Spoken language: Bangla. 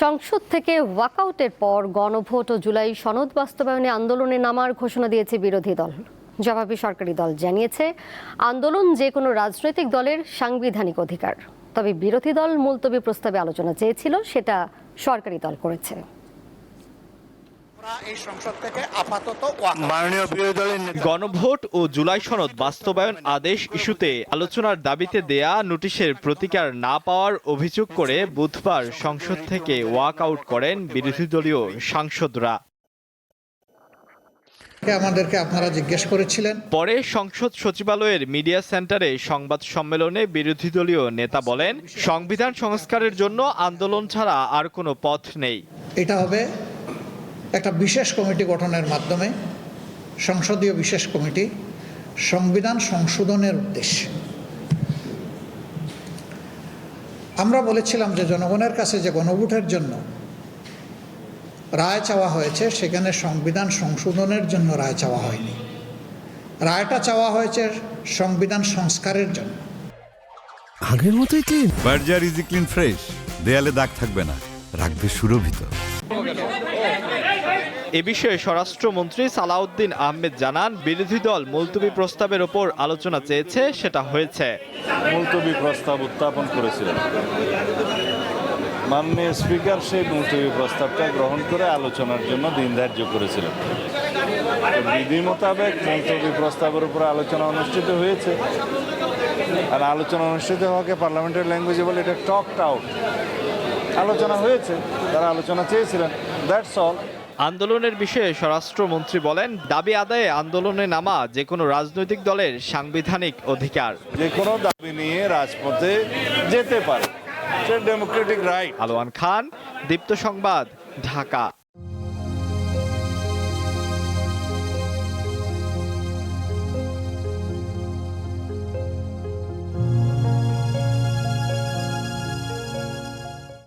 সংসদ থেকে ওয়াকআউটের পর গণভোট ও জুলাই সনদ বাস্তবায়নে আন্দোলনে নামার ঘোষণা দিয়েছে বিরোধী দল। জবাবে সরকারি দল জানিয়েছে, আন্দোলন যে কোনো রাজনৈতিক দলের সাংবিধানিক অধিকার। তবে বিরোধী দল মুলতবি প্রস্তাবে আলোচনা চেয়েছিল, সেটা সরকারি দল করেছে। গণভোট ও জুলাই সনদ বাস্তবায়ন আদেশ ইস্যুতে আলোচনার দাবিতে দেয়া নোটিশের প্রতিকার না পাওয়ার অভিযোগ করে বুধবার সংসদ থেকে ওয়াক আউট করেন বিরোধী দলীয় সাংসদরা। আমাদেরকে আপনারা জিজ্ঞেস করেছিলেন। পরে সংসদ সচিবালয়ের মিডিয়া সেন্টারে সংবাদ সম্মেলনে বিরোধী দলীয় নেতা বলেন, সংবিধান সংস্কারের জন্য আন্দোলন ছাড়া আর কোনো পথ নেই। এটা হবে একটা বিশেষ কমিটি গঠনের মাধ্যমে, সংসদীয় বিশেষ কমিটি, সংবিধান সংশোধনের উদ্দেশ্যে। আমরা বলেছিলাম যে জনগণের কাছে যে গণভোটের জন্য রায় চাওয়া হয়েছে, সেখানে সংবিধান সংশোধনের জন্য রায় চাওয়া হয়নি। রায়টা চাওয়া হয়েছে সংবিধান সংস্কারের জন্য। আগের মতোই clean. Berger easy clean fresh, দেয়ালে দাগ থাকবে না, রাখবে সুরভিত। এ বিষয়ে স্বরাষ্ট্রমন্ত্রী সালাউদ্দিন আহমেদ জানান, বিরোধী দল মুলতবি প্রস্তাবের ওপর আলোচনা চেয়েছে, সেটা হয়েছে। মুলতবি প্রস্তাব উত্থাপন করেছিলেন, মাননীয় স্পিকার সেই মুলতবি প্রস্তাবটা গ্রহণ করে আলোচনার জন্য দিন ধার্য করেছিলেন। বিধি মোতাবেক মুলতবি প্রস্তাবের উপর আলোচনা অনুষ্ঠিত হয়েছে। আর আলোচনা অনুষ্ঠিত হওয়াকে পার্লামেন্টের ল্যাঙ্গুয়েজে বলে এটা টকড আউট। আলোচনা হয়েছে, তারা আলোচনা চেয়েছিলেন, দ্যাটস অল। আন্দোলনের বিষয়ে স্বরাষ্ট্রমন্ত্রী বলেন, দাবি আদায়ে আন্দোলনে নামা যে কোনো রাজনৈতিক দলের সাংবিধানিক অধিকার। যে কোনো দাবি নিয়ে রাজপথে যেতে পারে, ডেমোক্রেটিক রাইট। আলোয়ান খান, দীপ্ত সংবাদ, ঢাকা।